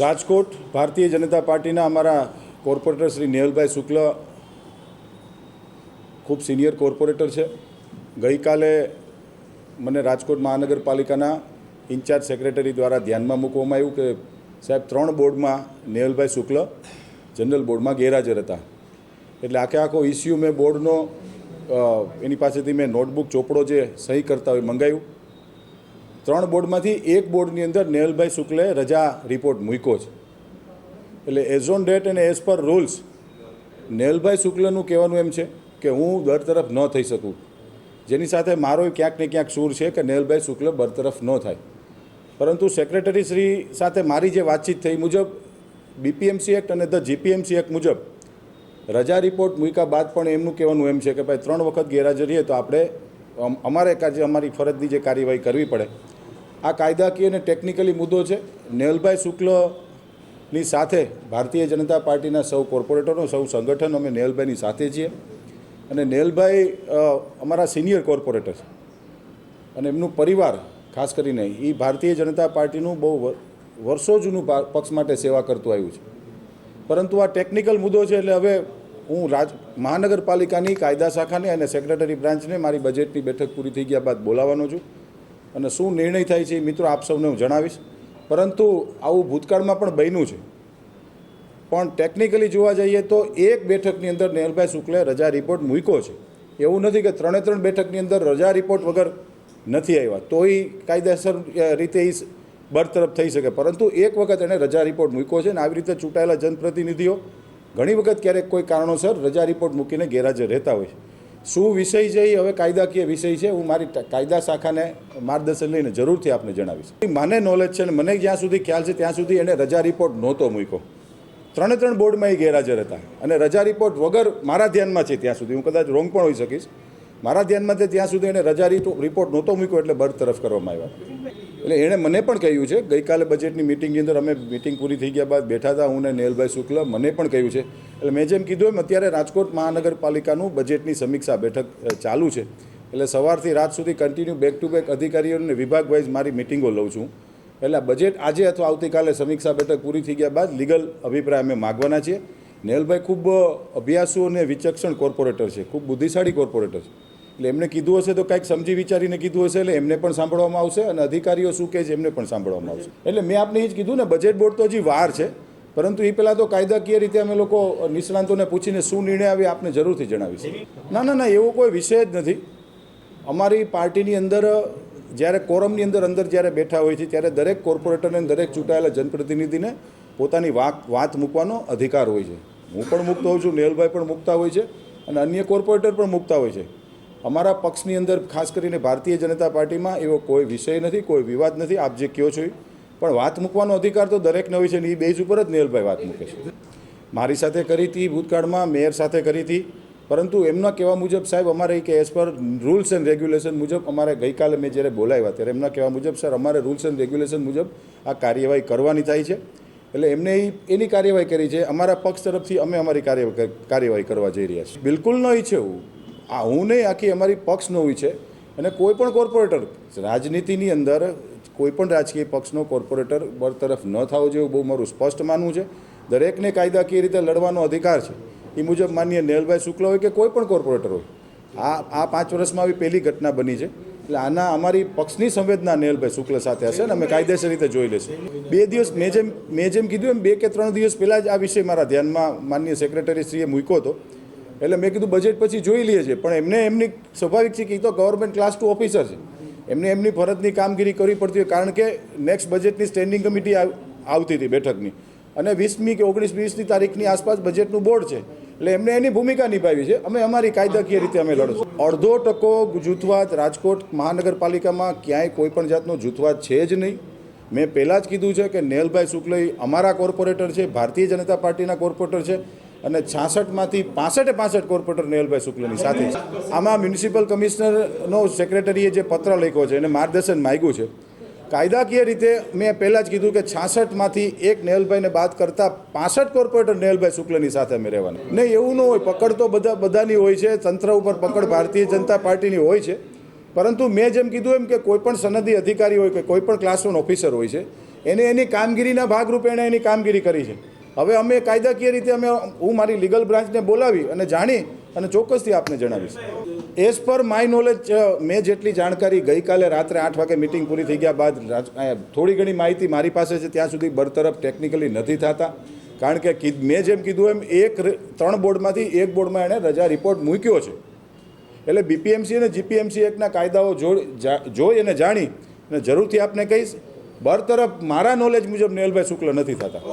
રાજકોટ ભારતીય જનતા પાર્ટીના અમારા કોર્પોરેટર શ્રી નેહલભાઈ શુક્લ ખૂબ સિનિયર કોર્પોરેટર છે। ગઈકાલે મને રાજકોટ મહાનગરપાલિકાના ઇન્ચાર્જ સેક્રેટરી દ્વારા ધ્યાનમાં મૂકવામાં આવ્યું કે સાહેબ 3 બોર્ડમાં નેહલભાઈ શુક્લ જનરલ બોર્ડમાં ગેરહાજર હતા। એટલે આખો ઇસ્યુ મેં બોર્ડનો એની પાસેથી મેં નોટબુક ચોપડો જે સહી કરતા હોય મંગાવ્યું। 3 બોર્ડમાંથી એક બોર્ડની અંદર નેહલભાઈ શુક્લે રજા રિપોર્ટ મૂક્યો છે। એટલે એઝ ઓન ડેટ અને એઝ પર રૂલ્સ નેહલભાઈ શુક્લનું કહેવાનું એમ છે કે હું બરતરફ ન થઈ શકું, જેની સાથે મારો ક્યાંક ને ક્યાંક સૂર છે કે નેહલભાઈ શુક્લ બરતરફ ન થાય। પરંતુ સેક્રેટરી શ્રી સાથે મારી જે વાતચીત થઈ મુજબ બીપીએમસી એક્ટ અને ધ જીપીએમસી એક્ટ મુજબ રજા રિપોર્ટ મૂક્યા બાદ પણ એમનું કહેવાનું એમ છે કે ભાઈ 3 વખત ગેરહાજર રહીએ તો આપણે અમારી ફરજની જે કાર્યવાહી કરવી પડે। આ કાયદાકીય અને ટેકનિકલી મુદ્દો છે। નેહલભાઈ શુક્લની સાથે ભારતીય જનતા પાર્ટીના સૌ કોર્પોરેટરો, સૌ સંગઠન અમે નેહલભાઈની સાથે છીએ અને નેહલભાઈ અમારા સિનિયર કોર્પોરેટર છે અને એમનું પરિવાર ખાસ કરીને એ ભારતીય જનતા પાર્ટીનું બહુ વર્ષો જૂનું પક્ષ માટે સેવા કરતું આવ્યું છે। પરંતુ આ ટેકનિકલ મુદ્દો છે એટલે હવે હું મહાનગરપાલિકાની કાયદા શાખાને અને સેક્રેટરી બ્રાન્ચને મારી બજેટની બેઠક પૂરી થઈ ગયા બાદ બોલાવવાનો છું અને શું નિર્ણય થાય છે મિત્રો આપ સૌને હું જણાવીશ। પરંતુ આવું ભૂતકાળમાં પણ બન્યું છે, પણ ટેકનિકલી જોવા જઈએ તો એક બેઠકની અંદર નેહલભાઈ શુક્લે રજા રિપોર્ટ મૂક્યો છે। એવું નથી કે 3 બેઠકની અંદર રજા રિપોર્ટ વગર નથી આવ્યા તોય કાયદેસર રીતે એ બરતરફ થઈ શકે, પરંતુ એક વખત એણે રજા રિપોર્ટ મૂક્યો છે અને આવી રીતે ચૂંટાયેલા જનપ્રતિનિધિઓ ઘણી વખત ક્યારેક કોઈ કારણોસર રજા રિપોર્ટ મૂકીને ગેરહાજર રહેતા હોય છે। શું વિષય છે એ હવે કાયદાકીય વિષય છે, હું મારી કાયદા શાખાને માર્ગદર્શન લઈને જરૂરથી આપને જણાવીશ। મને નોલેજ છે અને મને જ્યાં સુધી ખ્યાલ છે ત્યાં સુધી એણે રજા રિપોર્ટ નહોતો મૂક્યો। 3 બોર્ડમાં એ ગેરહાજર હતા અને રજા રિપોર્ટ વગર મારા ધ્યાનમાં છે ત્યાં સુધી, હું કદાચ રોંગ પણ હોઈ શકીશ, મારા ધ્યાનમાં છે ત્યાં સુધી એણે રજા રિપોર્ટ નહોતો મૂક્યો એટલે બરતરફ કરવામાં આવ્યા। એટલે એણે મને પણ કહ્યું છે, ગઈકાલે બજેટની મિટિંગની અંદર અમે મિટિંગ પૂરી થઈ ગયા બાદ બેઠા હતા હું ને નેહલભાઈ શુક્લ, મને પણ કહ્યું છે। એટલે મેં જેમ કીધું એમ અત્યારે રાજકોટ મહાનગરપાલિકાનું બજેટની સમીક્ષા બેઠક ચાલુ છે। એટલે સવારથી રાત સુધી કન્ટિન્યુ બેક ટુ બેક અધિકારીઓને વિભાગ વાઇઝ મારી મિટિંગો લઉં છું। એટલે બજેટ આજે અથવા આવતીકાલે સમીક્ષા બેઠક પૂરી થઈ ગયા બાદ લીગલ અભિપ્રાય અમે માગવાના છીએ। નેહલભાઈ ખૂબ અભ્યાસુ અને વિચક્ષણ કોર્પોરેટર છે, ખૂબ બુદ્ધિશાળી કોર્પોરેટર છે। એટલે એમને કીધું હશે તો કંઈક સમજી વિચારીને કીધું હશે, એટલે એમને પણ સાંભળવામાં આવશે અને અધિકારીઓ શું કહે છે એમને પણ સાંભળવામાં આવશે। એટલે મેં આપને એ જ કીધું ને, બજેટ બોર્ડ તો હજી વાર છે, પરંતુ એ પહેલાં તો કાયદાકીય રીતે અમે લોકો નિષ્ણાંતોને પૂછીને શું નિર્ણય આવે આપને જરૂરથી જણાવીશું। ના એવો કોઈ વિષય જ નથી। અમારી પાર્ટીની અંદર જ્યારે કોરમની અંદર જ્યારે બેઠા હોય છે ત્યારે દરેક કોર્પોરેટરને દરેક ચૂંટાયેલા જનપ્રતિનિધિને પોતાની વાત મૂકવાનો અધિકાર હોય છે। હું પણ મૂકતો હોઉં છું, નેહલભાઈ પણ મૂકતા હોય છે અને અન્ય કોર્પોરેટર પણ મૂકતા હોય છે। અમારા પક્ષની અંદર ખાસ કરીને ભારતીય જનતા પાર્ટીમાં એવો કોઈ વિષય નથી, કોઈ વિવાદ નથી, આપ જે કહો છો એ, પણ વાત મૂકવાનો અધિકાર તો દરેકને હોય છે ને એ બેઝ ઉપર જ નેહલભાઈ વાત મૂકે છે। મારી સાથે કરી હતી ભૂતકાળમાં, મેયર સાથે કરી હતી, પરંતુ એમના કહેવા મુજબ સાહેબ અમારે કે as per rules and regulation મુજબ અમારે ગઈકાલે મેં જ્યારે બોલાવ્યા ત્યારે એમના કહેવા મુજબ સર અમારે રૂલ્સ એન્ડ રેગ્યુલેશન મુજબ આ કાર્યવાહી કરવાની થાય છે। એટલે એમને એની કાર્યવાહી કરી છે, અમારા પક્ષ તરફથી અમે અમારી કાર્યવાહી કરવા જઈ રહ્યા છીએ। બિલકુલ ન ઈચ્છે હું નહીં, આખી અમારી પક્ષ ન હોય છે અને કોઈ પણ કોર્પોરેટર રાજનીતિની અંદર કોઈ પણ રાજકીય પક્ષનો કોર્પોરેટર બરતરફ ન થવો જોઈએ બહુ મારું સ્પષ્ટ માનવું છે। દરેકને કાયદાકીય રીતે લડવાનો અધિકાર છે, એ મુજબ માનીએ નેહલભાઈ શુક્લ હોય કે કોઈ પણ કોર્પોરેટર હોય। આ 5 વર્ષમાં આવી પહેલી ઘટના બની છે, એટલે આના અમારી પક્ષની સંવેદના નેહલભાઈ શુક્લ સાથે હશે અને અમે કાયદેસર રીતે જોઈ લઈશું। 2 દિવસ મેં જેમ કીધું એમ 2 કે 3 દિવસ પહેલાં જ આ વિષય મારા ધ્યાનમાં માનનીય સેક્રેટરીશ્રીએ મૂક્યો હતો। એટલે મેં કીધું બજેટ પછી જોઈ લઈએ છીએ, પણ એમની સ્વાભાવિક છે કે એ તો ગવર્મેન્ટ ક્લાસ 2 ઓફિસર છે, એમને એમની ફરજની કામગીરી કરવી પડતી હોય, કારણ કે નેક્સ્ટ બજેટની સ્ટેન્ડિંગ કમિટી આવતી હતી બેઠકની અને 20મી કે 19-20ની તારીખની આસપાસ બજેટનું બોર્ડ છે, એટલે એમને એની ભૂમિકા નિભાવી છે। અમે અમારી કાયદાકીય રીતે અમે લડશું। 0.5% જૂથવાદ રાજકોટ મહાનગરપાલિકામાં ક્યાંય કોઈ પણ જાતનો જૂથવાદ છે જ નહીં। મેં પહેલાં જ કીધું છે કે નેહલભાઈ શુક્લ અમારા કોર્પોરેટર છે, ભારતીય જનતા પાર્ટીના કોર્પોરેટર છે અને 66માંથી 65 કોર્પોરેટર નેહલભાઈ શુક્લની સાથે છે। આમાં મ્યુનિસિપલ કમિશનરનો સેક્રેટરીએ જે પત્ર લખ્યો છે એને માર્ગદર્શન માંગ્યું છે। કાયદાકીય રીતે મેં પહેલાં જ કીધું કે 66માંથી એક નેહલભાઈને બાદ કરતાં 65 કોર્પોરેટર નેહલભાઈ શુક્લની સાથે અમે રહેવાના નહીં। એવું ન હોય, પકડ તો બધાની હોય છે, તંત્ર ઉપર પકડ ભારતીય જનતા પાર્ટીની હોય છે, પરંતુ મેં જેમ કીધું એમ કે કોઈ પણ સનદી અધિકારી હોય કે કોઈ પણ ક્લાસ 1 ઓફિસર હોય છે એને એની કામગીરીના ભાગરૂપે એણે એની કામગીરી કરી છે. હવે અમે કાયદાકીય રીતે હું મારી લીગલ બ્રાન્ચને બોલાવી અને જાણી અને ચોક્કસથી આપને જણાવીશ. એઝ પર માય નોલેજ મેં જેટલી જાણકારી ગઈકાલે રાત્રે 8 વાગે મિટિંગ પૂરી થઈ ગયા બાદ થોડી ઘણી માહિતી મારી પાસે છે, ત્યાં સુધી બરતરફ ટેકનિકલી નથી થતા. કારણ કે મેં જેમ કીધું એમ 3 બોર્ડમાંથી 1 બોર્ડમાં એણે રજા રિપોર્ટ મૂક્યો છે. એટલે બીપીએમસી અને જીપીએમસી એક્ટના કાયદાઓ જોઈ અને જાણી અને જરૂરથી આપને કહીશ. બરતરફ મારા નોલેજ મુજબ નેહલભાઈ શુક્લ નથી થતા.